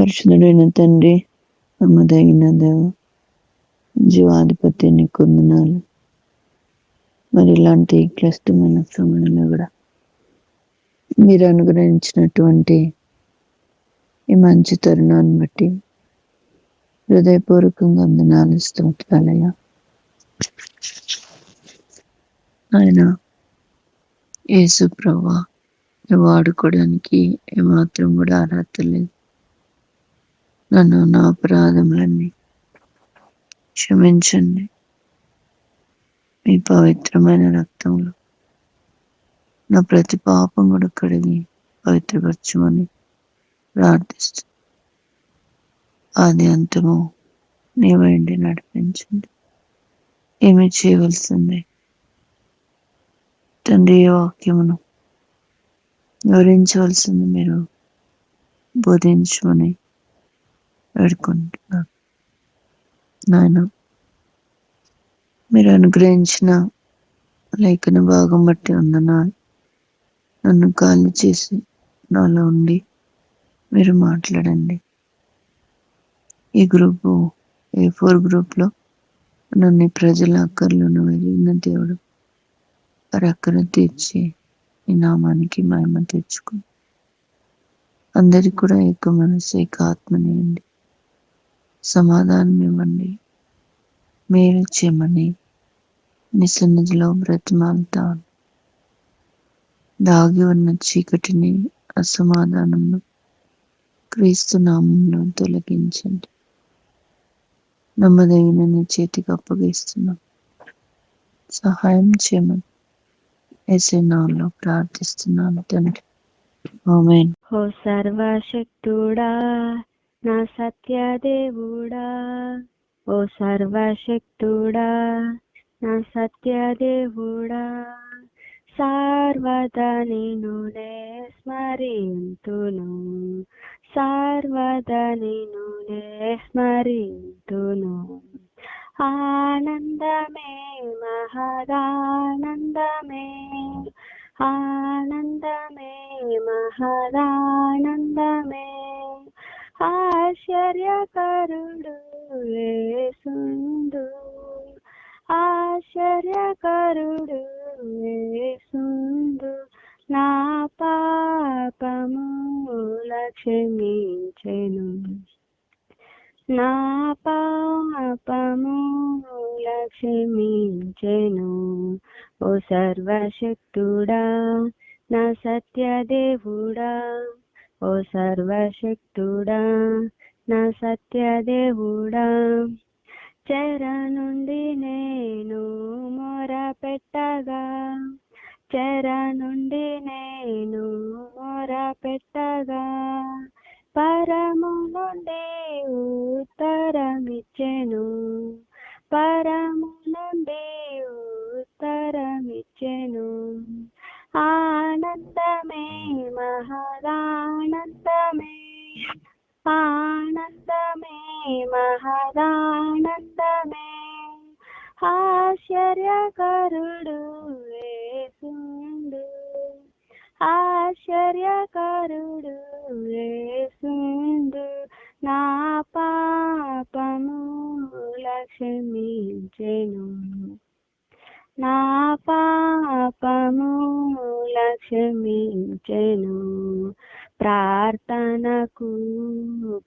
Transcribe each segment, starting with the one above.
పరిశుద్ధుడైన తండ్రి, నమ్మదగిన దేవ, జీవాధిపతి నీకు వందనాలు. మరి ఇలాంటి క్లిష్టమైన సమయంలో కూడా మీరు అనుగ్రహించినటువంటి ఈ మంచి తరుణాన్ని బట్టి హృదయపూర్వకంగా వందనాలు, స్తోత్రాలయ్యా. ఆయన యేసు ప్రభువా, వాడుకోవడానికి ఏమాత్రం కూడా అర్హత లేదు. నన్ను నా అపరాధములన్నీ క్షమించండి. మీ పవిత్రమైన రక్తంలో నా ప్రతి పాపం కూడా కడిగి పవిత్రపరచమని ప్రార్థిస్తూ ఆది అంతము నీవైండి నడిపించండి. ఏమి చేయవలసింది తండ్రి? ఈ వాక్యమును వివరించవలసింది మీరు బోధించమని వేడుకుంటున్నాను. నాయన, మీరు అనుగ్రహించిన లేఖన భాగం బట్టి వందనాలు. నన్ను ఖాళీ చేసి నాలో ఉండి మీరు మాట్లాడండి. ఈ గ్రూపు A4 గ్రూప్లో నన్ను ప్రజల అక్కర్లను వెళ్ళిన దేవుడు వారి అక్కర తీర్చి ఈ నామానికి మహిమ తెచ్చుకో. అందరికి కూడా ఏక మనసు, ఏక ఆత్మనియండి, సమాధానం ఇవ్వండి, మేలు చేయమని నీ సన్నిధిలో బ్రతిమాలుతాను. దాగి ఉన్న చీకటిని, అసమాధానంను క్రీస్తు నామంలో తొలగించండి. నమ్మదగిన నీ చేతికి అప్పగిస్తున్నాం. సహాయం చేయమని యేసు నామములో ప్రార్థిస్తున్నాను తండ్రి, ఆమేన్. ఓ సర్వశక్తుడా, నా సత్యదేవుడా, ఓ సర్వశక్తుడా, నా సత్యదేవుడా, సర్వదా నిన్నునే స్మరింతును, సర్వదా నిన్నునే స్మరింతును. ఆనందమే, మహదానందమే, ఆనందమే, మహదానందమే, ఆశ్చర్యకరుడు యేసుండు, ఆశ్చర్యకరుడు యేసుండు. నా పాపముల క్షమించెను, నా పాపముల క్షమించెను. ఓ సర్వశక్తుడా, నా సత్యదేవుడా, ఓ సర్వశక్తుడా, నా సత్యదేవుడా, చెర నుండి నేను మొరపెట్టగా, చెర నుండి నేను మొరపెట్టగా, పరము నుండి ఉత్తరమిచ్చెను, పరము నుండి ఉత్తరమిచ్చెను. ఆనందమే, మహదానందమే, ఆనందమే, మహదానందమే, ఆశ్చర్యకరుడు యేసుండు, ఆశ్చర్యకరుడు యేసుండు. నా పాపముల క్షమించెను, నా పాపముల క్షమించెను. ప్రార్థనకు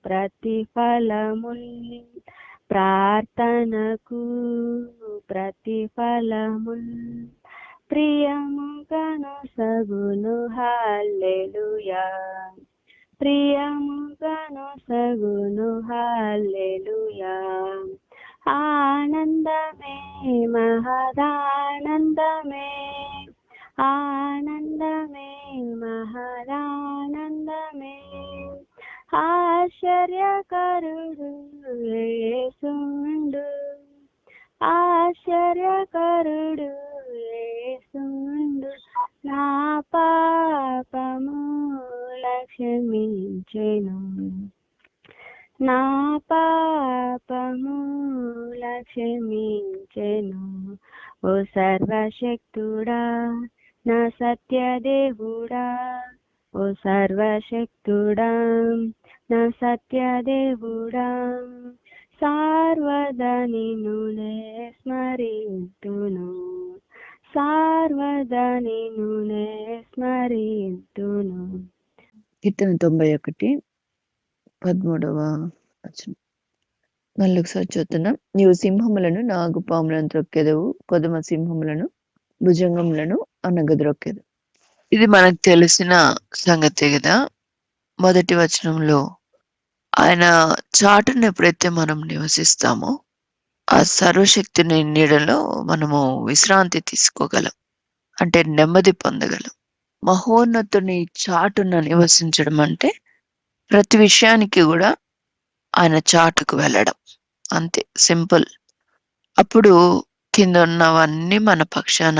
ప్రతిఫలముల్, ప్రార్థనకు ప్రతిఫలముల్ ప్రియముగను సగును. హల్లెలూయా, ప్రియముగను సగును. హల్లెలూయా. ఆనందమే, మహదానందమే, ఆనందమే, మహదానందమే, ఆశ్చర్యకరుడు యేసుండు, ఆశ్చర్యకరుడు యేసుండు. నా పాపముల క్షమించెను, నా పాపముల క్షమించెను. ఓ సర్వశక్తుడా, నా సత్యదేవుడా, ఓ సర్వశక్తుడా, నా సత్యదేవుడా సర్వదా నిన్నునే స్మరింతును, సర్వదా నిన్నునే స్మరింతును. కీర్తన 91:13 వచనం. మళ్ళీ ఒకసారి చూద్దాం. నీవు సింహములను నాగుపాములను త్రొక్కెదవు, కొదమ సింహములను భుజంగములను అనగద్రొక్కెదు. ఇది మనకు తెలిసిన సంగతే కదా. మొదటి వచనంలో ఆయన చాటును ఎప్పుడైతే మనం నివసిస్తామో ఆ సర్వశక్తిని నీడలో మనము విశ్రాంతి తీసుకోగలం, అంటే నెమ్మది పొందగలం. మహోన్నతుని చాటున నివసించడం అంటే ప్రతి విషయానికి కూడా ఆయన చాటుకు వెళ్ళడం, అంతే, సింపుల్. అప్పుడు కింద ఉన్నవన్నీ మన పక్షాన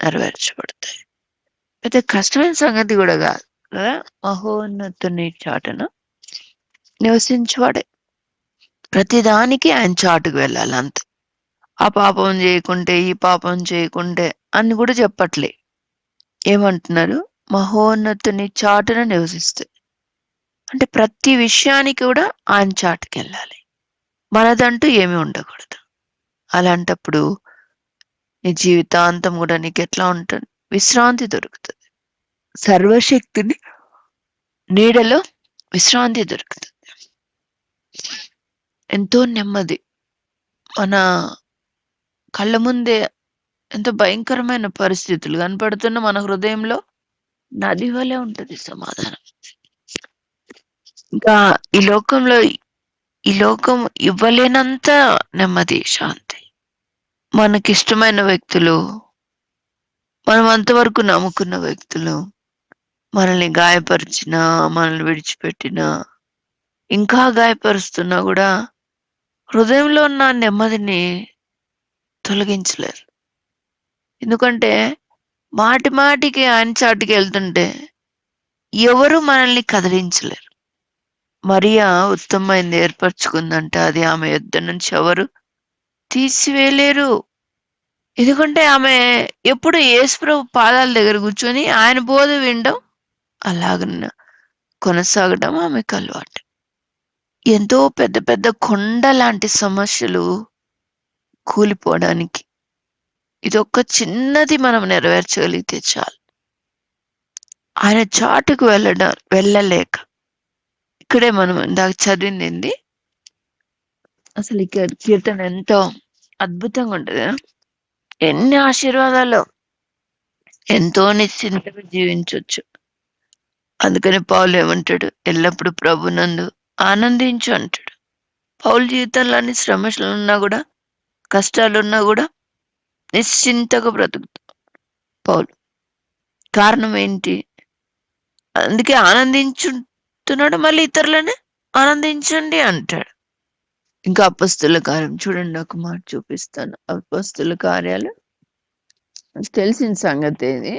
నెరవేర్చబడతాయి. అయితే కష్టమైన సంగతి కూడా కాదు కదా. మహోన్నతుని చాటున నివసించువాడే ప్రతిదానికి ఆయన చాటుకు వెళ్ళాలి, అంతే. ఆ పాపం చేయకుంటే ఈ పాపం చేయకుంటే అని కూడా చెప్పట్లే. ఏమంటున్నారు? మహోన్నతుని చాటున నివసిస్తే అంటే ప్రతి విషయానికి కూడా ఆయన చాటుకి వెళ్ళాలి, మనదంటూ ఏమీ ఉండకూడదు. అలాంటప్పుడు నీ జీవితాంతం కూడా నీకు ఎట్లా ఉంటుంది? విశ్రాంతి దొరుకుతుంది. సర్వశక్తిని నీడలో విశ్రాంతి దొరుకుతుంది, ఎంతో నెమ్మది. మన కళ్ళ ముందే ఎంతో భయంకరమైన పరిస్థితులు కనపడుతున్న మన హృదయంలో నది వలె ఉంటుంది సమాధానం. ఇంకా ఈ లోకం ఇవ్వలేనంత నెమ్మది, శాంతి. మనకిష్టమైన వ్యక్తులు, మనం అంతవరకు నమ్ముకున్న వ్యక్తులు మనల్ని గాయపరిచినా, మనల్ని విడిచిపెట్టినా, ఇంకా గాయపరుస్తున్నా కూడా హృదయంలో ఉన్న నెమ్మదిని తొలగించలేరు. ఎందుకంటే మాటి మాటికి ఆయన చాటుకి వెళ్తుంటే ఎవరు మనల్ని కదిలించలేరు. మరియా ఉత్తమమైనది ఏర్పరచుకుందంటే అది ఆమె యొద్ద నుంచి ఎవరు తీసివేయలేరు. ఎందుకంటే ఆమె ఎప్పుడు యేసుప్రభు పాదాల దగ్గర కూర్చొని ఆయన బోధ వినడం, అలాగ కొనసాగడం ఆమెకు అలవాటు. ఎంతో పెద్ద పెద్ద కొండ లాంటి సమస్యలు కూలిపోవడానికి ఇదొక్క చిన్నది మనం నెరవేర్చగలిగితే చాలు. ఆయన చాటుకు వెళ్ళలేక ఇక్కడే మనం ఇందాక చదివింది అసలు ఈ కీర్తన ఎంతో అద్భుతంగా ఉంటది. ఎన్ని ఆశీర్వాదాలు, ఎంతో నిశ్చింతగా జీవించవచ్చు. అందుకని పౌలు ఏమంటాడు? ఎల్లప్పుడూ ప్రభునందు ఆనందించు అంటాడు. పౌలు జీవితంలో అన్ని శ్రమలు ఉన్నా కూడా, కష్టాలున్నా కూడా నిశ్చింతగా బ్రతుకుతాడు పౌలు. కారణం ఏంటి? అందుకే ఆనందించుతున్నాడు, మళ్ళీ ఇతరులని ఆనందించండి అంటాడు. ఇంకా అపొస్తలుల కార్యం చూడండి, ఒక మాట చూపిస్తాను. అపొస్తలుల కార్యాలు తెలిసిన సంగతి. ఇది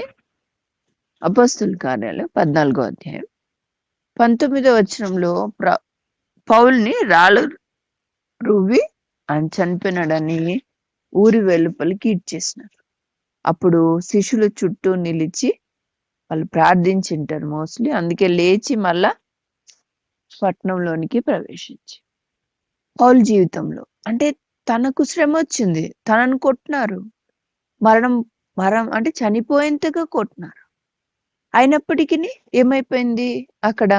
అపొస్తలుల కార్యాలు 14వ అధ్యాయం 19వ వచనంలో పౌల్ని రాళ్ళు రువ్వి ఆయన చనిపోయినాడని ఊరి వెలుపలికి ఇడ్చేసినారు. అప్పుడు శిష్యుల చుట్టూ నిలిచి వాళ్ళు ప్రార్థించింటారు మోస్ట్లీ. అందుకే లేచి మళ్ళా పట్టణంలోనికి ప్రవేశించి, పౌల్ జీవితంలో అంటే తనకు శ్రమ వచ్చింది, తనను కొట్టినారు, మరణం అంటే చనిపోయేంతగా కొట్టినారు. అయినప్పటికీ ఏమైపోయింది? అక్కడ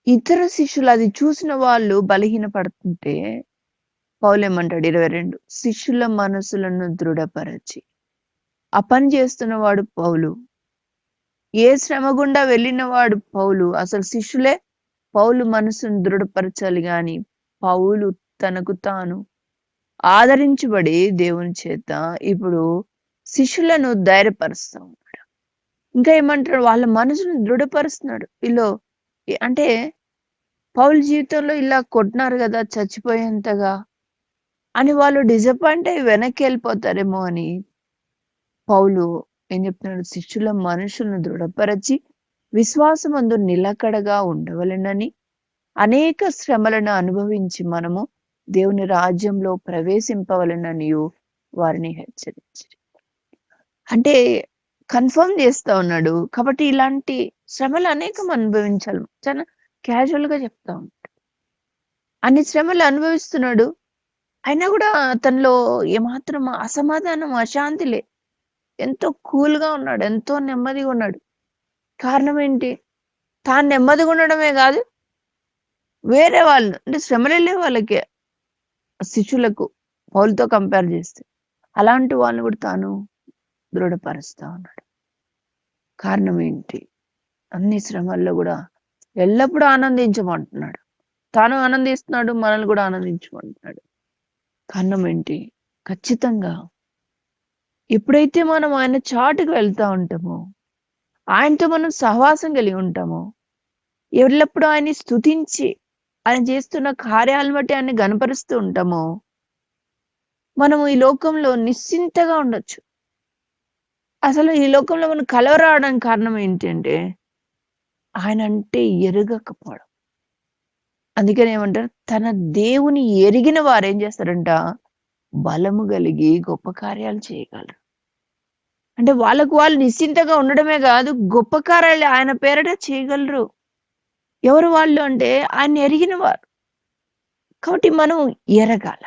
ఇతర శిష్యులు అది చూసిన వాళ్ళు బలహీన పడుతుంటే పౌలు ఏమంటాడు? 22, శిష్యుల మనసులను దృఢపరచి. ఆ పని చేస్తున్న వాడు పౌలు, ఏ శ్రమ గుండా వెళ్ళిన వాడు పౌలు. అసలు శిష్యులే పౌలు మనసును దృఢపరచాలి గాని పౌలు తనకు తాను ఆదరించబడి దేవుని చేత ఇప్పుడు శిష్యులను ధైర్యపరుస్తా ఉన్నాడు. ఇంకా ఏమంటాడు? వాళ్ళ మనసును దృఢపరుస్తున్నాడు. వీళ్ళు అంటే పౌలు జీవితంలో ఇలా కొట్టినారు కదా చచ్చిపోయేంతగా అని వాళ్ళు డిసప్పాయింట్ అయ్యి వెనక్కి వెళ్ళిపోతారేమో అని పౌలు ఏం చెప్తున్నాడు? శిష్యుల మనుషులను దృఢపరచి విశ్వాసమందు నిలకడగా ఉండవలెనని, అనేక శ్రమలను అనుభవించి మనము దేవుని రాజ్యంలో ప్రవేశింపవలెనని వారిని హెచ్చరించి, అంటే కన్ఫర్మ్ చేస్తా ఉన్నాడు. కాబట్టి ఇలాంటి శ్రమలు అనేకం అనుభవించాలి. క్యాజువల్‌గా చెప్తా ఉంటాడు. అన్ని శ్రమలు అనుభవిస్తున్నాడు. అయినా గూడా అతనిలో ఏమాత్రం అసమాధానం, అశాంతి ఎంతో కూల్‌గా ఉన్నాడు. ఎంతో నెమ్మదిగా ఉన్నాడు. కారణం ఏంటి? తాను నెమ్మదిగా ఉండడమే గాదు, వేరే వాళ్ళు అంటే శ్రమలెళ్ళే వాళ్ళకి శిష్యులకు పౌలుతో కంపేర్ చేస్తే, అలాంటి వాళ్ళని గూడా తాను దృఢపరుస్తా ఉన్నాడు. కారణం ఏంటి? అన్ని శ్రమల్లో గూడా ఎల్లప్పుడూ ఆనందించమంటున్నాడు. తాను ఆనందిస్తున్నాడు. మనల్ని గూడా ఆనందించమంటున్నాడు. కారణం ఏంటి? ఖచ్చితంగా ఎప్పుడైతే మనం ఆయన చాటుకు వెళ్తా ఉంటామో, ఆయనతో మనం సహవాసం కలిగి ఉంటామో, ఎల్లప్పుడూ ఆయన్ని స్తుతించి, ఆయన చేస్తున్న కార్యాలను బట్టి ఆయన్ని గనపరుస్తూ ఉంటామో, మనము ఈ లోకంలో నిశ్చింతగా ఉండొచ్చు. అసలు ఈ లోకంలో మనం కలవరావడానికి కారణం ఏంటంటే, ఆయనంటే ఎరుగకపోవడం. అందుకని ఏమంటారు? తన దేవుని ఎరిగిన వారేం చేస్తారంట? బలము కలిగి గొప్ప కార్యాలు చేయగలరు. అంటే వాళ్ళకు వాళ్ళు నిశ్చింతగా ఉండడమే గాదు, గొప్ప కార్యాలు ఆయన పేరిట చేయగలరు. ఎవరు వాళ్ళు అంటే ఆయన్ని ఎరిగిన వారు. కాబట్టి మనం ఎరగాల.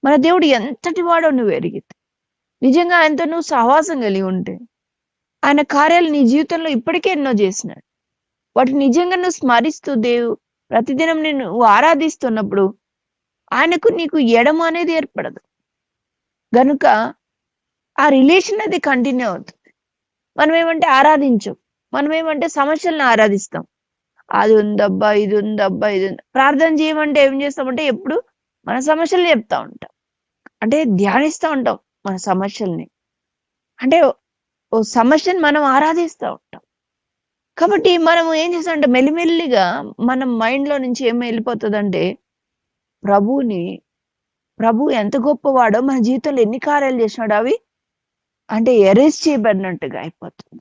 మన దేవుడు ఎంతటి వాడో నువ్వు ఎరిగితే. నిజంగా ఆయనతో నువ్వు సహవాసం కలిగి ఉంటే, ఆయన కార్యాలు నీ జీవితంలో ఇప్పటికే ఎన్నో చేసినాడు. వాటిని నిజంగా నువ్వు స్మరిస్తూ ప్రతిదినం నువ్వు ఆరాధిస్తున్నప్పుడు, ఆయనకు నీకు ఎడమ అనేది ఏర్పడదు. గనుక ఆ రిలేషన్ అది కంటిన్యూ అవుతుంది. మనమేమంటే ఆరాధించం. మనమేమంటే సమస్యలను ఆరాధిస్తాం. అది ఉందబ్బా, ఇది ఉందబ్బా, ఇది ఉంది. ప్రార్థన చేయమంటే ఏం చేస్తామంటే ఎప్పుడు మన సమస్యలు చెప్తా ఉంటాం. అంటే ధ్యానిస్తా ఉంటాం మన సమస్యల్ని. అంటే ఓ సమస్యను మనం ఆరాధిస్తా ఉంటాం. కాబట్టి మనం ఏం చేస్తామంటే మెల్లిమెల్లిగా మన మైండ్‌లో నుంచి ఏం వెళ్ళిపోతదంటే ప్రభు ఎంత గొప్పవాడో, మన జీవితంలో ఎన్ని కార్యాలు చేసినాడో అవి అంటే ఎరేజ్ చేయబడినట్టుగా అయిపోతుంది.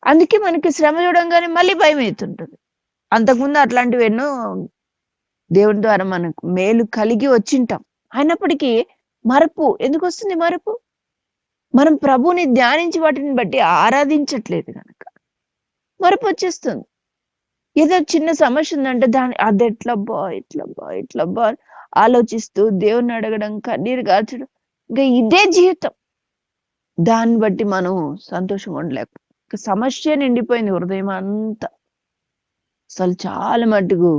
అందుకే మనకి శ్రమ చూడంగానే మళ్ళీ భయమైతుంటది. అంతకుముందు అట్లాంటివి ఎన్నో దేవుని ద్వారా మనకు మేలు కలిగి వచ్చింటాం. అయినప్పటికీ మరపు ఎందుకొస్తుంది మరపు? మనం ప్రభువుని ధ్యానించి వాటిని బట్టి ఆరాధించట్లేదు గనక. మరపొచ్చేస్తుంది. ఏదో చిన్న సమస్య ఉందంటే అదెట్లబ్బా, ఇట్లబ్బా, ఇట్లబ్బా ఆలోచిస్తూ దేవుణ్ణి అడగడం, కన్నీరు గార్చడం. ఇంకా ఇదే జీవితం. దాన్ని బట్టి మనం సంతోషంగా ఉండలేకపోయాం. సమస్య నిండిపోయింది హృదయం అంతా. అసలు చాలా మట్టుకు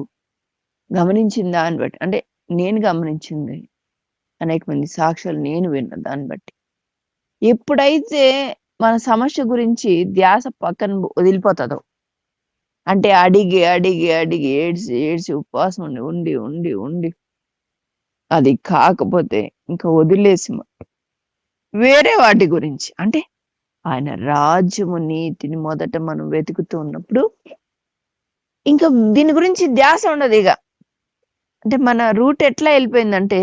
గమనించిన దాన్ని బట్టి అంటే నేను గమనించింది అనేక మంది సాక్ష్యాలు నేను విన్న దాన్ని బట్టి. ఎప్పుడైతే మన సమస్య గురించి ధ్యాస పక్కన వదిలిపోతుందో, అంటే అడిగి అడిగి అడిగి ఏడ్చి ఏడ్చి ఉపవాసం ఉండి ఉండి ఉండి అది కాకపోతే ఇంకా వదిలేసి వేరే వాటి గురించి అంటే ఆయన రాజ్యము నీతిని మొదట మనం వెతుకుతూ ఉన్నప్పుడు ఇంకా దీని గురించి ధ్యాస ఉండదు ఇక. అంటే మన రూట్ ఎట్లా వెళ్ళిపోయిందంటే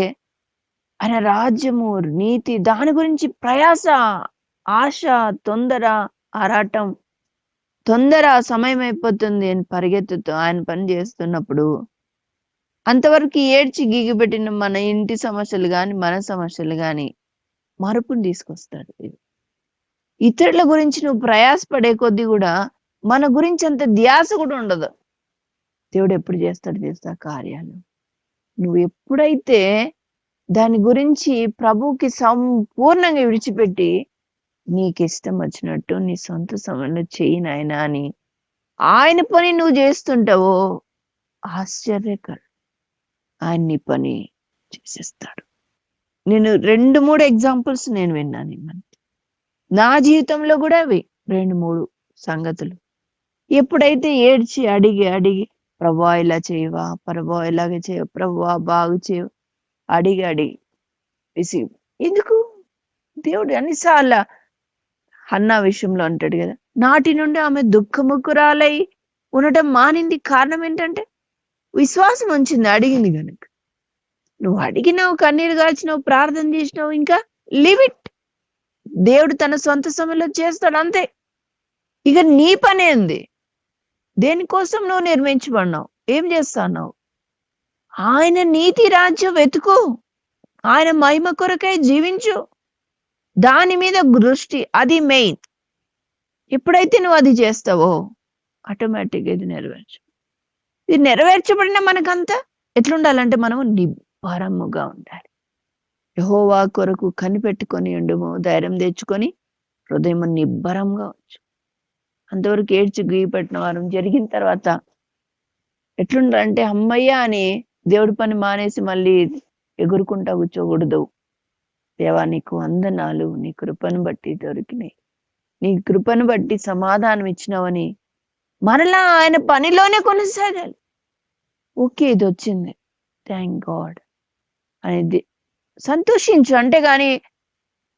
ఆయన రాజ్యము నీతి దాని గురించి ప్రయాస, ఆశ, తొందర, ఆరాటం, తొందర సమయం అయిపోతుంది అని పరిగెత్తుతూ ఆయన పని చేస్తున్నప్పుడు అంతవరకు ఏడ్చి గీగిపెట్టిన మన ఇంటి సమస్యలు గాని, మన సమస్యలు గాని మార్పుని తీసుకొస్తాడు. ఇతరుల గురించి నువ్వు ప్రయాసపడే కొద్దీ కూడా మన గురించి అంత ధ్యాస కూడా ఉండదు. దేవుడు ఎప్పుడు చేస్తా కార్యాలు. నువ్వు ఎప్పుడైతే దాని గురించి ప్రభువుకి సంపూర్ణంగా విడిచిపెట్టి నీకు ఇష్టం వచ్చినట్టు నీ సొంత సమయంలో చెయ్యి నాయనా అని ఆయన పని నువ్వు చేస్తుంటావో ఆశ్చర్యకరం. ఆయన నీ పని చేసేస్తాడు. నేను 2-3 ఎగ్జాంపుల్స్ నేను విన్నాను. నా జీవితంలో కూడా అవి 2-3 సంగతులు. ఎప్పుడైతే ఏడ్చి అడిగి అడిగి ప్రభువా ఇలా చేయవా, ప్రభువా ఇలాగే చేయవా, ప్రభువా బాగు చేయవు అడిగి అడిగి విసిగి ఎందుకు దేవుడు అన్నిసార్లు హన్నా విషయంలో అంటాడు కదా, నాటి నుండి ఆమె దుఃఖముఖురాలై ఉండటం మానింది. కారణం ఏంటంటే విశ్వాసం ఉంచింది, అడిగింది కనుక. నువ్వు అడిగినావు, కన్నీరు గాల్చినావు, ప్రార్థన చేసినావు, ఇంకా లీవ్ ఇట్. దేవుడు తన సొంత సమయంలో చేస్తాడు అంతే. ఇక నీ పనే ఉంది. దేనికోసం నువ్వు నిర్మించబడినావు, ఏం చేస్తున్నావు? ఆయన నీతి రాజ్యం వెతుకు, ఆయన మహిమ కొరకై జీవించు, దాని మీద దృష్టి, అది మెయిన్. ఎప్పుడైతే నువ్వు అది చేస్తావో ఆటోమేటిక్గా ఇది నెరవేర్చు. ఇది నెరవేర్చబడిన మనకంతా ఎట్లుండాలంటే మనము నిబ్బరముగా ఉండాలి. యెహోవా కొరకు కనిపెట్టుకొని ఉండుము, ధైర్యం తెచ్చుకొని హృదయం నిబ్బరంగా ఉంచు. అంతవరకు ఏడ్చి గీయపెట్టిన వారం జరిగిన తర్వాత ఎట్లుండాలంటే హమ్మయ్య అని దేవుడి పని మానేసి మళ్ళీ ఎగురుకుంటా కూర్చోకూడదు. దేవా నీకు వందనాలు, నీ కృపను బట్టి దొరికినాయి, నీ కృపను బట్టి సమాధానం ఇచ్చినావని మరలా ఆయన పనిలోనే కొనసాగాలి. ఓకే, ఇది వచ్చింది, థ్యాంక్ గాడ్ అనేది సంతోషించు. అంతేగాని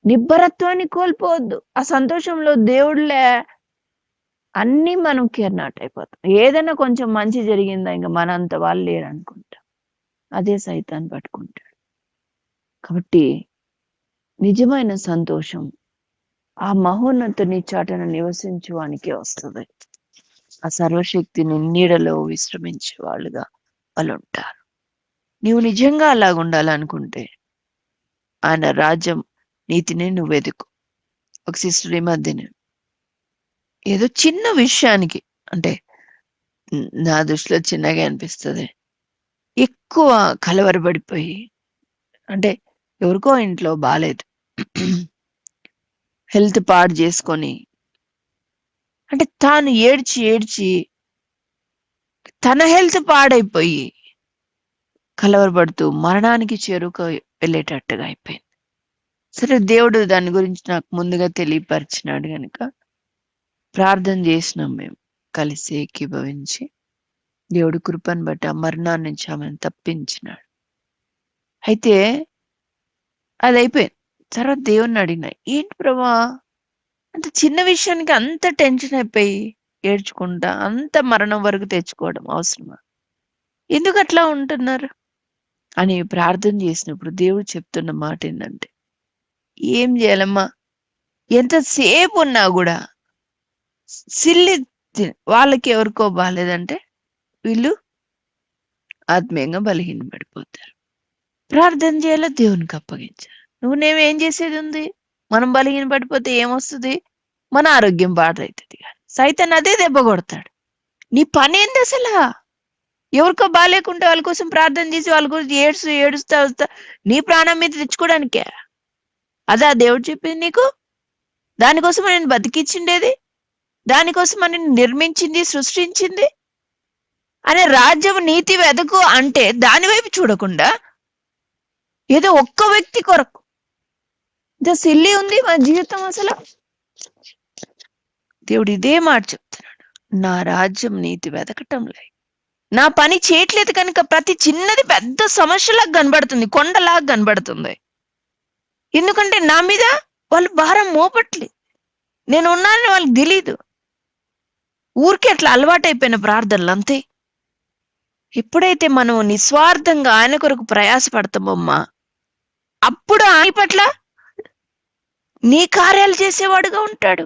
నిబ్బరత్వాన్ని కోల్పోవద్దు. ఆ సంతోషంలో దేవుళ్ళే అన్నీ మనం కేర్నాట్ అయిపోతాం. ఏదైనా కొంచెం మంచి జరిగిందా ఇంకా మనంత వాళ్ళు లేరు అనుకుంటాం. అదే సైతాన్ని పట్టుకుంటాడు. కాబట్టి నిజమైన సంతోషం ఆ మహోన్నతుని చాటున నివసించువానికే వస్తుంది. ఆ సర్వశక్తిని నీడలో విశ్రమించే వాళ్ళుగా వాళ్ళు ఉంటారు. నీవు నిజంగా అలాగుండాలనుకుంటే ఆయన రాజ్యం నీతిని నువ్వు వెతుకు. ఒక సిస్టర్ ఈ మధ్యన ఏదో చిన్న విషయానికి, అంటే నా దృష్టిలో చిన్నగా అనిపిస్తుంది, ఎక్కువ కలవరపడిపోయి, అంటే ఎవరికో ఇంట్లో బాలేదు, హెల్త్ పాడు చేసుకొని, అంటే తాను ఏడ్చి ఏడ్చి తన హెల్త్ పాడైపోయి కలవరపడుతూ మరణానికి చేరుక వెళ్ళేటట్టుగా అయిపోయింది. సరే, దేవుడు దాని గురించి నాకు ముందుగా తెలియపరిచినాడు కనుక ప్రార్థన చేసినాం. మేము కలిసి ఏకీభవించి దేవుడు కృపను బట్టి ఆ మరణాన్ని నుంచి ఆమెను తప్పించినాడు. అయితే అది అయిపోయింది. తర్వాత దేవుణ్ణి అడిగినా, ఏంటి ప్రభా అంత చిన్న విషయానికి అంత టెన్షన్ అయిపోయి ఏడ్చుకుంటా అంత మరణం వరకు తెచ్చుకోవడం అవసరమా? ఎందుకు అట్లా ఉంటున్నారు అని ప్రార్థన చేసినప్పుడు దేవుడు చెప్తున్న మాట ఏంటంటే, ఏం చేయాలమ్మా, ఎంతసేపు ఉన్నా కూడా సిల్లి వాళ్ళకి ఎవరికో బాగాలేదంటే వీళ్ళు ఆత్మీయంగా బలహీనపడిపోతారు. ప్రార్థన చేయాలో దేవునికి అప్పగించాలి. నువ్వేం చేసేది ఉంది? మనం బలహీన పడిపోతే ఏమొస్తుంది? మన ఆరోగ్యం పాడవుతుంది. సైతాన్ అదే దెబ్బ కొడతాడు. నీ పని ఏంది అసలు? ఎవరికో బాగాలేకుంటే వాళ్ళ కోసం ప్రార్థన చేసి వాళ్ళ గురించి ఏడుస్తా వస్తా నీ ప్రాణం మీద తెచ్చుకోవడానికే అదా దేవుడు చెప్పింది నీకు? దానికోసం నేను బతికిచ్చిండేది, దానికోసం నేను నిర్మించింది, సృష్టించింది అనే రాజ్యం నీతి వెదకు అంటే దాని వైపు చూడకుండా ఏదో ఒక్క వ్యక్తి కొరకు ఇంత సిల్లి ఉంది మన జీవితం. అసలు దేవుడు ఇదే మాట చెప్తున్నాడు, నా రాజ్యం నీతి వెదకటం లేదు, నా పని చేయట్లేదు కనుక ప్రతి చిన్నది పెద్ద సమస్యలాగా కనబడుతుంది, కొండలాగా కనబడుతుంది. ఎందుకంటే నా మీద వాళ్ళు భారం మోపట్లేదు, నేను ఉన్నానని వాళ్ళకి తెలీదు. ఊరికే అట్లా అలవాటైపోయిన ప్రార్థనలు అంతే. ఎప్పుడైతే మనం నిస్వార్థంగా ఆయన కొరకు ప్రయాసపడతామమ్మా, అప్పుడు ఆయన పట్ల నీ కార్యాలు చేసేవాడుగా ఉంటాడు.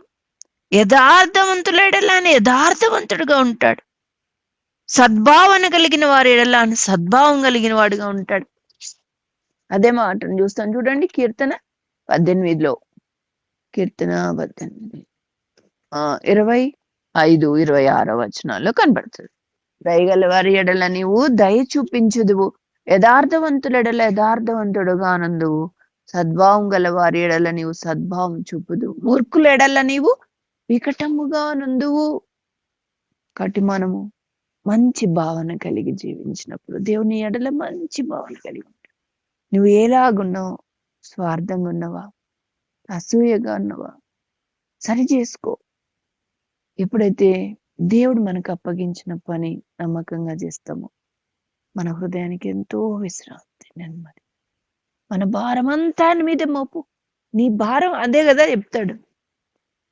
యథార్థవంతులేడలా అని యథార్థవంతుడుగా ఉంటాడు. సద్భావన కలిగిన వారి ఎడలా అని సద్భావం కలిగిన వాడుగా ఉంటాడు. అదే మాటను చూస్తాను చూడండి, కీర్తన 18లో, కీర్తన 18 25, 26 వచనాల్లో కనబడుతుంది. దయగల వారి ఎడల నీవు దయ చూపించుదువు, యథార్థవంతుల ఎడల యథార్థవంతుడుగా ఆనందువు, సద్భావం గల వారి ఎడల నీవు సద్భావం చూపుదు, మూర్ఖుల ఎడల నీవు వికటముగా నందువు. కాబట్టి మనము మంచి భావన కలిగి జీవించినప్పుడు దేవుని ఎడల మంచి భావన కలిగి ఉంటావు. నువ్వు ఎలాగున్నావు? స్వార్థంగా ఉన్నావా? అసూయగా ఉన్నావా? సరి చేసుకో. ఎప్పుడైతే దేవుడు మనకు అప్పగించిన పని నమ్మకంగా చేస్తామో మన హృదయానికి ఎంతో విశ్రాంతి, నెమ్మది. మన భారం అంతా మీద మోపు. నీ భారం అదే కదా చెప్తాడు,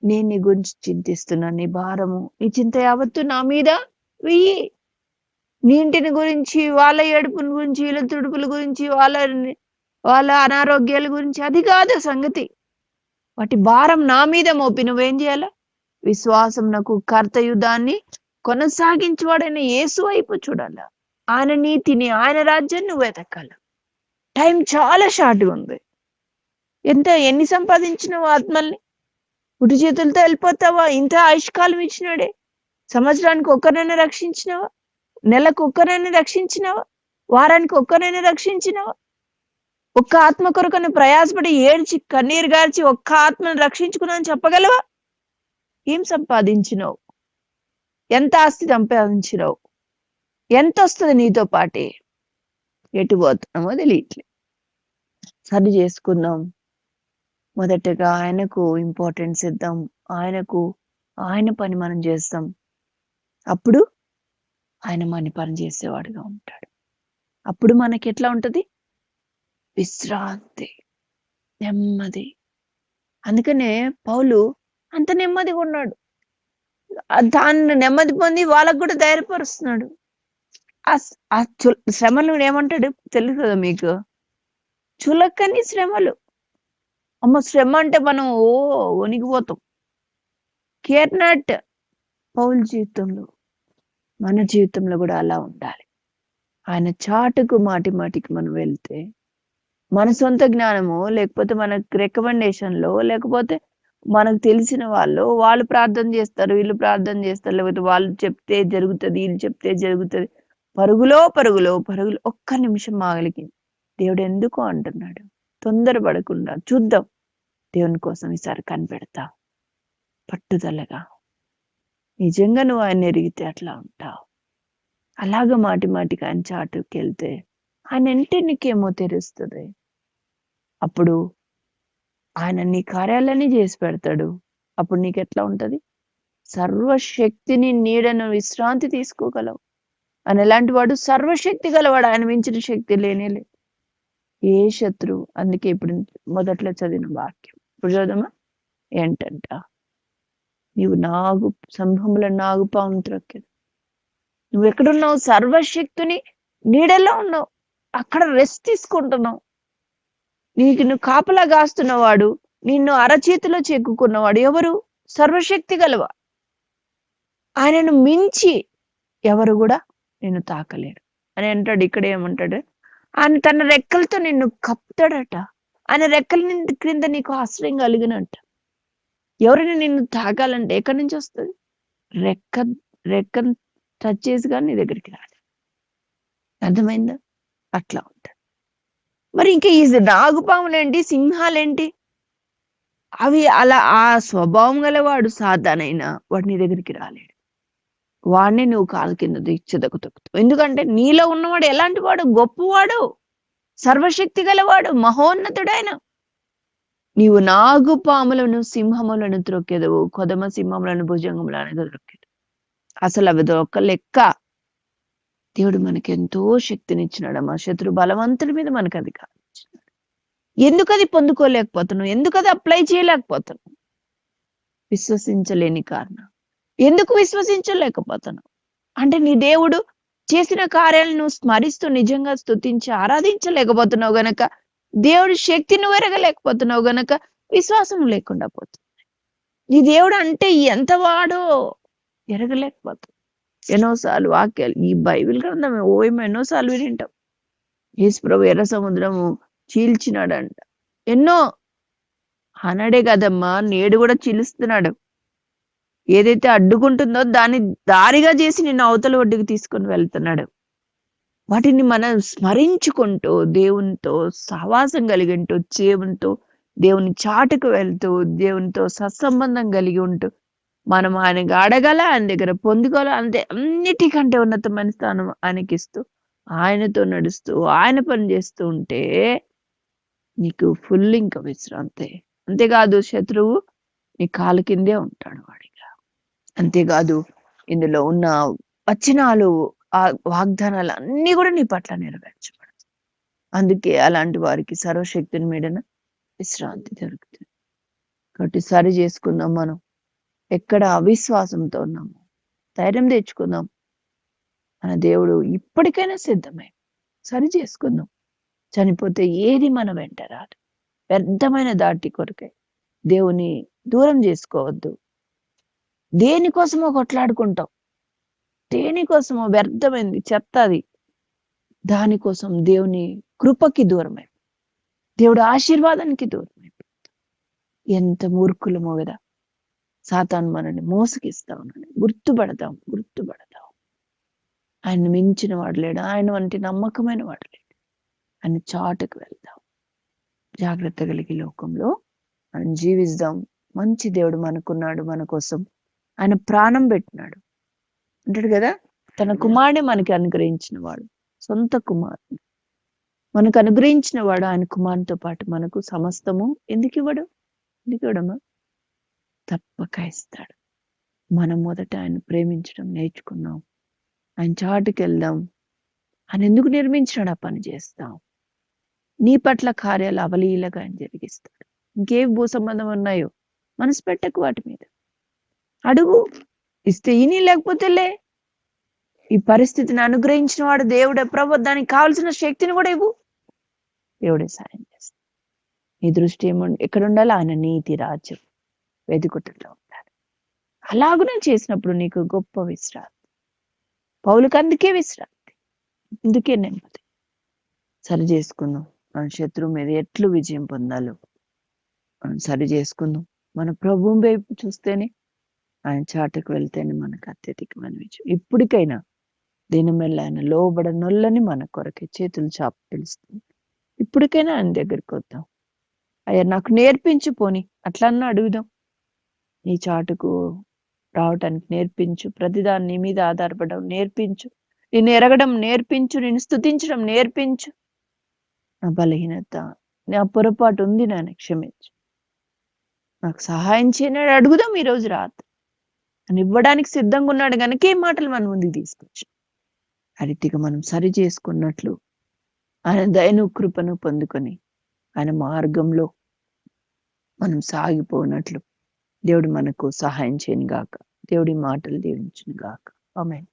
నేను నీ గురించి చింతిస్తున్నా, నీ భారము నీ చింత యావత్తు నా మీద వెయ్యి. నీ ఇంటిని గురించి, వాళ్ళ ఏడుపుల గురించి, వీళ్ళ తుడుపుల గురించి, వాళ్ళ అనారోగ్యాల గురించి అది కాదు సంగతి. వాటి భారం నా మీద మోపి నువ్వేం చేయాలా? విశ్వాసం నాకు కర్తయు దాన్ని కొనసాగించేవాడైన యేసు వైపు చూడాలా. ఆయన నీతిని, ఆయన రాజ్యాన్ని నువ్వు వెతకాల. టైం చాలా షార్ట్గా ఉంది. ఎన్ని సంపాదించినావు ఆత్మల్ని? ఉటి చేతులతో వెళ్ళిపోతావా? ఇంత ఆయుష్కాలం ఇచ్చినాడే, సంవత్సరానికి ఒక్కరినైనా రక్షించినావా? నెలకు ఒక్కరైనా రక్షించినావా? వారానికి ఒక్కరైనా రక్షించినావా? ఒక్క ఆత్మ కొరకను ప్రయాసపడి ఏడ్చి కన్నీరు గార్చి ఒక్క ఆత్మను రక్షించుకున్నా అని చెప్పగలవా? ఏం సంపాదించినావు? ఎంత ఆస్తి సంపాదించినావు? ఎంత వస్తుంది నీతో పాటే? ఎటు పోతున్నామో తెలియట్లేదు. సరి చేసుకుందాం. మొదటగా ఆయనకు ఇంపార్టెన్స్ ఇద్దాం. ఆయన పని మనం చేస్తాం. అప్పుడు ఆయన మన పని చేసేవాడుగా ఉంటాడు. అప్పుడు మనకి ఎట్లా ఉంటది? విశ్రాంతి, నెమ్మది. అందుకనే పౌలు అంత నెమ్మదిగా ఉన్నాడు. దాన్ని నెమ్మది పొంది వాళ్ళకు కూడా ధైర్యపరుస్తున్నాడు. శ్రమలు ఏమంటాడు తెలుసు కదా మీకు? చులకని శ్రమలు. అమ్మ శ్రమ అంటే మనం వణికిపోతాం. Care not. పౌలు జీవితంలో, మన జీవితంలో కూడా అలా ఉండాలి. ఆయన చాటుకు మాటికి మనం వెళ్తే మన సొంత జ్ఞానము, లేకపోతే మనకు రికమెండేషన్లో, లేకపోతే మనకు తెలిసిన వాళ్ళు ప్రార్థన చేస్తారు, వీళ్ళు ప్రార్థన చేస్తారు, లేకపోతే వాళ్ళు చెప్తే జరుగుతుంది, వీళ్ళు చెప్తే జరుగుతుంది. పరుగులో ఒక్క నిమిషం ఆగలిగి దేవుడు ఎందుకో అంటున్నాడు. తొందరపడకుండా చూద్దాం. దేవుని కోసం ఈసారి కనిపెడతా పట్టుదలగా. నిజంగా నువ్వు ఆయన ఎరిగితే అట్లా ఉంటావు. అలాగ మాటికి ఆయన చాటుకి వెళ్తే ఆయన అంటే నీకేమో తెలుస్తుంది. అప్పుడు ఆయన నీ కార్యాలన్నీ చేసి పెడతాడు. అప్పుడు నీకు ఎట్లా ఉంటది? సర్వశక్తిని నీడను విశ్రాంతి తీసుకోగలవు. ఆయన ఎలాంటి వాడు? సర్వశక్తి గలవాడు. ఆయన మించిన శక్తి లేనేలేదు ఏ శత్రువు. అందుకే ఇప్పుడు మొదట్లో చదివిన వాక్యం ఇప్పుడు చదవమా? ఏంటంట? నీవు సంభముల నాగుపాము త్రొక్కెదు. నువ్వు ఎక్కడున్నావు? సర్వశక్తిని నీడలో ఉన్నావు. అక్కడ రెస్ట్ తీసుకుంటున్నావు. నువ్వు కాపలా కాస్తున్నవాడు, నిన్ను అరచేతిలో చెక్కుకున్నవాడు ఎవరు? సర్వశక్తి గలవా. ఆయనను మించి ఎవరు కూడా నిన్ను తాకలేరు అని అంటాడు. ఇక్కడ ఏమంటాడు? ఆయన తన రెక్కలతో నిన్ను కప్పుతాడట. ఆయన రెక్కల క్రింద నీకు ఆశ్రయం కలిగినట్ట. ఎవరైనా నిన్ను తాకాలంటే ఎక్కడి నుంచి వస్తుంది? రెక్కను టచ్ చేసి కానీ నీ దగ్గరికి రాదు. అర్థమైందా? అట్లా ఉంటుంది. మరి ఇంకా ఈ నాగుపాములేంటి, సింహాలేంటి? అవి అలా ఆ స్వభావం గలవాడు సాధానైనా వాడు నీ దగ్గరికి రాలేడు. వాడిని నువ్వు కాలు కింద దిచ్చదకు తొక్కుతావు. ఎందుకంటే నీలో ఉన్నవాడు ఎలాంటి వాడు? గొప్పవాడు, సర్వశక్తి గలవాడు, మహోన్నతుడైన. నీవు నాగుపాములను సింహములను త్రొక్కెదవు, కొదమ సింహములను భుజంగములను త్రొక్కెదవు. అసలు అవి ఒక లెక్క. దేవుడు మనకి ఎంతో శక్తినిచ్చినాడమ్మా. శత్రు బలవంతుడి మీద మనకు అధికారం ఇచ్చినాడు. ఎందుకు అది పొందుకోలేకపోతున్నావు? ఎందుకు అది అప్లై చేయలేకపోతున్నావు? విశ్వసించలేని కారణం. ఎందుకు విశ్వసించలేకపోతున్నావు అంటే నీ దేవుడు చేసిన కార్యాలను స్మరిస్తూ నిజంగా స్తుతించి ఆరాధించలేకపోతున్నావు గనక, దేవుడి శక్తిని ఎరగలేకపోతున్నావు గనక విశ్వాసం లేకుండా పోతుంది. నీ దేవుడు అంటే ఎంత వాడో ఎరగలేకపోతుంది. ఎన్నోసార్లు వాక్యాలు ఈ బైబిల్ గ్రంథం ఎన్నోసార్లు వింటాం. యేసు ప్రభు ఎర్ర సముద్రము చీల్చినాడంట. ఎన్నో అనడే కదమ్మా, నేడు కూడా చీలుస్తున్నాడు. ఏదైతే అడ్డుకుంటుందో దాన్ని దారిగా చేసి నిన్ను అవతల ఒడ్డుకి తీసుకొని వెళ్తున్నాడు. వాటిని మనం స్మరించుకుంటూ దేవునితో సహవాసం కలిగి ఉంటూ, దేవుని చాటుకు వెళ్తూ, దేవునితో సత్సంబంధం కలిగి ఉంటూ మనం ఆయనకు అడగల, ఆయన దగ్గర పొందుకోవాల. అంతే, అన్నిటికంటే ఉన్నతమైన స్థానం ఆయనకిస్తూ, ఆయనతో నడుస్తూ, ఆయన పని చేస్తూ ఉంటే నీకు ఫుల్ ఇంకా విశ్రాంతి. అంతేకాదు శత్రువు నీ కాలు కిందే ఉంటాడు వాడిగా. అంతేకాదు ఇందులో ఉన్న వచనాలు, ఆ వాగ్దానాలు అన్ని కూడా నీ పట్ల నెరవేర్చబడతాయి. అందుకే అలాంటి వారికి సర్వశక్తిని మీదన విశ్రాంతి దొరుకుతుంది. కాబట్టి సరి చేసుకుందాం. మనం ఎక్కడ అవిశ్వాసంతో ఉన్నాము ధైర్యం తెచ్చుకుందాం. మన దేవుడు ఇప్పటికైనా సిద్ధమే. సరి చేసుకుందాం. చనిపోతే ఏది మన వెంట రాదు. వ్యర్థమైన దాటి కొరకే దేవుని దూరం చేసుకోవద్దు. దేనికోసమో కొట్లాడుకుంటాం, దేనికోసమో వ్యర్థమైంది చెత్త అది. దానికోసం దేవుని కృపకి దూరమై, దేవుడు ఆశీర్వాదానికి దూరమైపోతాం. ఎంత మూర్ఖులమో కదా. సాతాను మనల్ని మోసగిస్తా ఉన్నాడు. గుర్తుపడదాం. ఆయన మించిన వాడు లేడు, ఆయన వంటి నమ్మకమైన వాడు లేడు. ఆయన చాటుకు వెళ్దాం, జాగ్రత్త కలిగి లోకంలో మనం జీవిస్తాం. మంచి దేవుడు మనకున్నాడు, మన కోసం ఆయన ప్రాణం పెట్టినాడు అంటాడు కదా. తన కుమారుడే మనకి అనుగ్రహించిన వాడు, సొంత కుమారుడు మనకు అనుగ్రహించిన వాడు. ఆయన కుమారునితో పాటు మనకు సమస్తము ఎందుకు ఇవ్వడు? ఎందుకు ఇవ్వడమా? తప్పక ఇస్తాడు. మనం మొదట ఆయన ప్రేమించడం నేర్చుకున్నాం, ఆయన చాటుకి వెళ్దాం. ఆయన ఎందుకు నిర్మించినాడు ఆ పని చేస్తాం. నీ పట్ల కార్యాలు అవలీలగా ఆయన జరిగిస్తాడు. ఇంకేం భూ సంబంధం ఉన్నాయో మనసు పెట్టకు, వాటి మీద అడుగు, ఇస్తే ఇని, లేకపోతే లే. ఈ పరిస్థితిని అనుగ్రహించిన వాడు దేవుడే ప్రభు, దానికి కావాల్సిన శక్తిని కూడా ఇవ్వు, దేవుడే సాయం చేస్తాడు. నీ దృష్టి ఎక్కడ ఉండాలి? ఆయన నీతి రాజ్యం వెతుకుటలో ఉండాలి. అలాగునే చేసినప్పుడు నీకు గొప్ప విశ్రాంతి. పౌలుకి అందుకే విశ్రాంతి, అందుకే నెమ్మది. సరి చేసుకుందాం, మన శత్రువు మీద ఎట్లు విజయం పొందాలో మనం సరి చేసుకుందాం. మన ప్రభువు వైపు చూస్తేనే, ఆయన చాటుకు వెళ్తేనే మనకు అత్యధికమైన విజయం. ఇప్పటికైనా దినమెల్ల ఆయన లోబడనొల్లని మన కొరకే చేతులు చాప పిలుస్తుంది. ఇప్పటికైనా ఆయన దగ్గరికి వద్దాం. అయ్యా నాకు నేర్పించు, పోని అట్లన్నా అడుగుదాం. నీ చాటుకు రావటానికి నేర్పించు, ప్రతిదాన్ని నీ మీద ఆధారపడడం నేర్పించు, నేను ఎరగడం నేర్పించు, నేను స్తుతించడం నేర్పించు. నా బలహీనత, నా పొరపాటు ఉంది, నన్ను క్షమించు, నాకు సహాయం చేయనాడు అడుగుదాం. ఈరోజు రాత్రి అని ఇవ్వడానికి సిద్ధంగా ఉన్నాడు కనుక ఈ మాటలు మన ముందుకు తీసుకొచ్చు. ఆ రీతిగా మనం సరి చేసుకున్నట్లు ఆయన దయను కృపను పొందుకొని ఆయన మార్గంలో మనం సాగిపోనట్లు దేవుడు మనకు సహాయం చేయను గాక. దేవుడి మాటలు దీవించును గాక. ఆమేన్.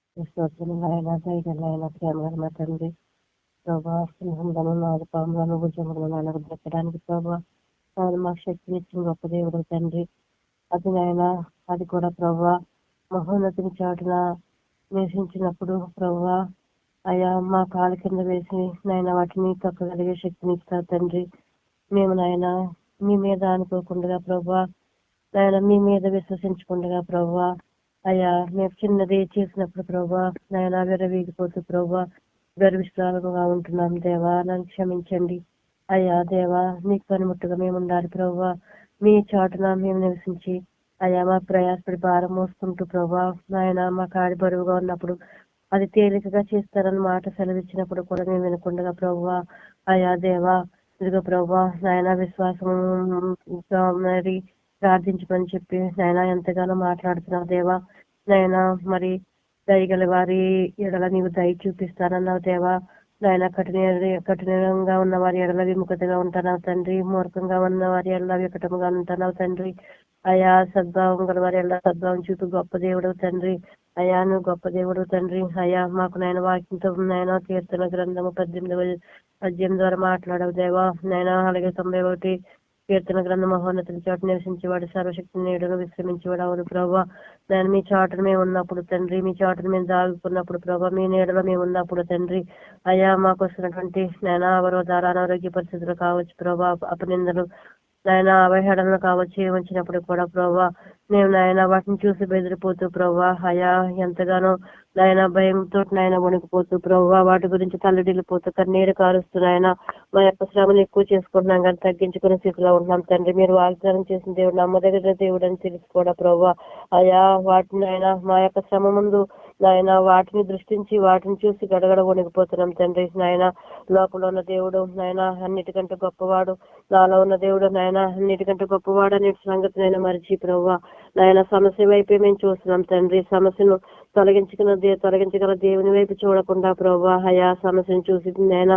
తండ్రి ప్రభా, సింహంలో 4 పాములను, భుజములను 4 బ్రతకడానికి ప్రభా ఆయన మాకు శక్తినిచ్చిన గొప్ప దేవుడు తండ్రి. అది నాయన, అది కూడా ప్రభా మహోన్నతిని చాటున నివసించినప్పుడు ప్రభా అయ్యా మా కాలు కింద వేసి నాయన వాటిని తొక్కగలిగే శక్తిని ఇస్తారు తండ్రి. మేము నాయన మీ మీద అనుకోకుండా ప్రభా, నాయన మీ మీద విశ్వసించకుండా ప్రభా అయ్యా మేము చిన్నది చేసినప్పుడు ప్రభా నాయన విరవీగిపోతూ ప్రభా గర్విష్టాలుగా ఉంటున్నాం దేవా, నన్ను క్షమించండి అయ్యా. దేవా నీకు పనిముట్టుగా మేము ఉండాలి ప్రభా, మీ చాటున మేము నివసించి అయ్యా మా ప్రయాసపడి భారం మోసుకుంటూ ప్రభా నాయన మా కాడి బరువుగా ఉన్నప్పుడు అది తేలికగా చేస్తారని మాట సెలవిచ్చినప్పుడు కూడా మేము వినకుండా ప్రభా అయ్యా దేవా ఇదిగో ప్రభా నాయన విశ్వాసం మరి ప్రార్థించమని చెప్పి నాయన ఎంతగానో మాట్లాడుతున్నావు దేవా. నాయన మరి దయగల వారి ఎడల నీవు దయ చూపిస్తానన్నావు దేవా. నాయన కఠినంగా ఉన్న వారి ఎడల విముఖతగా ఉంటున్నావు తండ్రి, మూర్ఖంగా ఉన్న వారి ఎడల వికటముగా ఉంటున్నావు తండ్రి. అయా సద్భావం గల వారి ఎడల సద్భావం చూపి గొప్ప దేవుడు తండ్రి. అయా నువ్వు గొప్ప దేవుడు తండ్రి. అయా మాకు నాయన వాక్యంతో నాయన కీర్తన గ్రంథము 18 ద్వారా మాట్లాడవు దేవా. నాయన అలాగే 91 కీర్తన గ్రంథం మహోన్నతుల చాటు నివసించేవాడు, సర్వశక్తి నీడుగా విశ్రమించేవాడు అవును ప్రభా. నేను మీ చాటును మేము ఉన్నప్పుడు తండ్రి, మీ చాటును మేము దాగుకున్నప్పుడు ప్రభా, మీ నీడలో మేము ఉన్నప్పుడు తండ్రి అయ్యా మాకు వస్తున్నటువంటి నాయన అవరోధాలు, అనారోగ్య పరిస్థితులు కావచ్చు ప్రభా, అపనిందలు నాయన అవహేళనలు కావచ్చు వచ్చినప్పుడు కూడా ప్రభా మేము నాయన వాటిని చూసి బెదిరిపోతూ ప్రభా అయా ఎంతగానో నాయన భయంతో నాయన వణికిపోతూ ప్రభా వాటి గురించి తల్లడిల్లిపోతూ కన్నీరు కారుస్తూ నాయన మా యొక్క శ్రమను ఎక్కువ చేసుకుంటున్నాం కానీ తగ్గించుకునే స్థితిలో ఉంటున్నాం తండ్రి. మీరు వాగ్దానం చేసిన దేవుడు, నమ్మదగిన దేవుడు అని తెలుసుకోవడం ప్రభా అయా. వాటిని ఆయన మా యొక్క శ్రమ ముందు నాయన వాటిని దృష్టించి వాటిని చూసి గడగడ వణికిపోతున్నాం తండ్రి. నాయన లోపల ఉన్న దేవుడు నాయన అన్నిటికంటే గొప్పవాడు, నాలో ఉన్న దేవుడు నాయన అన్నిటికంటే గొప్పవాడు అనే సంగతి నాయన మరిచి ప్రభా నాయన సమస్య వైపే మేము చూస్తున్నాం తండ్రి. సమస్యను తొలగించగల దేవుని వైపు చూడకుండా ప్రభా అయా సమస్యను చూసి నాయన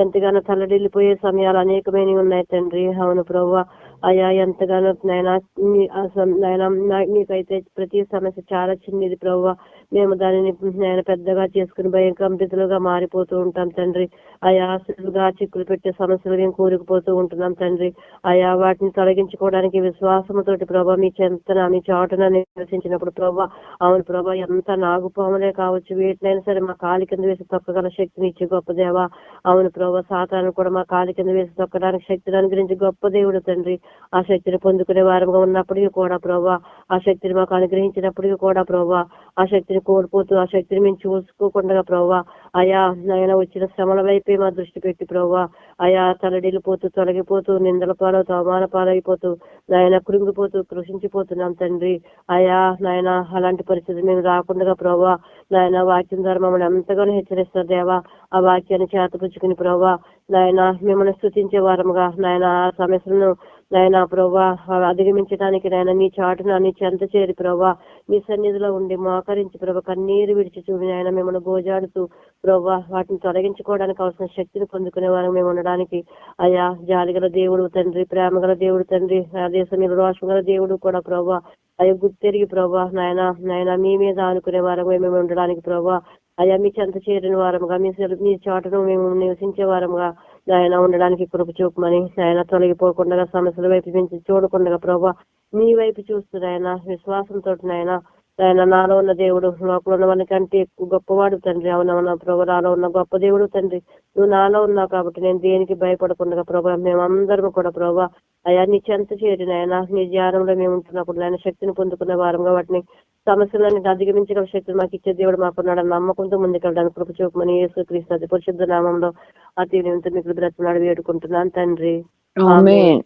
ఎంతగానో తల్లడిల్లిపోయే సమయాలు అనేకమైనవి ఉన్నాయి తండ్రి. అవును ప్రభా అయా ఎంతగానో నాయన నీకైతే ప్రతి సమస్య చాలా చిన్నది ప్రభా. మేము దానిని నేను పెద్దగా చేసుకుని భయకంపితులుగా మారిపోతూ ఉంటాం తండ్రి. అయా అసలుగా చిక్కులు పెట్టే సమస్యలు మేము కూరుకుపోతూ ఉంటున్నాం తండ్రి. అయా వాటిని తొలగించుకోవడానికి విశ్వాసముతోటి ప్రభా మీ చెంతన మీ చాటున నివసించినప్పుడు ప్రభా అవును ప్రభా ఎంత నాగుపాములే కావచ్చు వీటినైనా సరే మా కాలి కింద వేసి తొక్కగల శక్తిని ఇచ్చి గొప్ప దేవా. అవును ప్రభా సాతాను కూడా మా కాలి కింద వేసి తొక్కడానికి శక్తిని అనుగ్రహించి గొప్ప దేవుడు తండ్రి. ఆ శక్తిని పొందుకునే వారంగా ఉన్నప్పటికీ కూడా ప్రభా ఆ శక్తిని మాకు అనుగ్రహించినప్పటికీ కూడా ప్రభా ఆ శక్తిని కోల్పోతూ ఆ శక్తిని మేము చూసుకోకుండా ప్రభా అయా నాయన వచ్చిన శ్రమల వైపే మా దృష్టి పెట్టి ప్రభా అయా తలడిల్లిపోతూ తొలగిపోతూ నిందల పాలవుతూ అవమాన పాలైపోతూ నాయన కృంగిపోతూ కృషించిపోతున్నాం తండ్రి అయా నాయన అలాంటి పరిస్థితి మేము రాకుండా ప్రభా నాయన వాక్యం ద్వారా మమ్మల్ని ఎంతగానో హెచ్చరిస్తారు దేవా ఆ వాక్యాన్ని చేతపుచ్చుకుని ప్రభా నాయన మిమ్మల్ని స్తుతించే వారముగా నాయన ఆ సమస్యలను నాయన ప్రభా అధిగమించడానికి నాయన నీ చాటున నీ చెంత చేరి ప్రభా మీ సన్నిధిలో ఉండి మోకరించి ప్రభా కన్నీరు విడిచి చూడి నాయన మిమ్మల్ని గోజాడుతూ ప్రభా వాటిని తొలగించుకోవడానికి అవసరం శక్తిని పొందుకునే వారు మేము ఉండడానికి అయా జాలిగల దేవుడు తండ్రి ప్రేమగల దేవుడు తండ్రి దేశం మీద రోషం గల దేవుడు కూడా ప్రభా అయ్యా గుర్తెరిగి ప్రభా నాయన మీ మీద ఆనుకునే వారం మేము ఉండడానికి ప్రభా అయ్యా మీ చెంత చేరిన వారముగా మీ చాటును మేము నివసించే వారముగా నాయన ఉండడానికి కృప చూపమని నాయన తొలగిపోకుండా సమస్యల వైపు నుంచి చూడకుండా ప్రభా మీ వైపు చూస్తున్నాయన విశ్వాసంతో నాయన నాలో ఉన్న దేవుడు లోపల ఉన్న వాళ్ళకంటే ఎక్కువ గొప్పవాడు తండ్రి అవునవునా ప్రభు నాలో ఉన్న గొప్ప దేవుడు తండ్రి నువ్వు నాలో ఉన్నావు కాబట్టి నేను దేనికి భయపడకుండా ప్రభా మేమందరం కూడా ప్రభా అయ్యా నీ చెంత చేరిన ఆయన నీ ధ్యానంలో మేము ఉంటున్నప్పుడు ఆయన శక్తిని పొందుకున్న వారంగా వాటిని సమస్యలను అధిగమించగల శక్తిని మాకు ఇచ్చే దేవుడు మాకున్నాడని నమ్మకంతో ముందుకెళ్ళడానికి కృప చూపమని యేసుక్రీస్తు పరిశుద్ధ నామంలో అతి మీకు బ్రతనాడు వేడుకుంటున్నాను తండ్రి. ఆమేన్.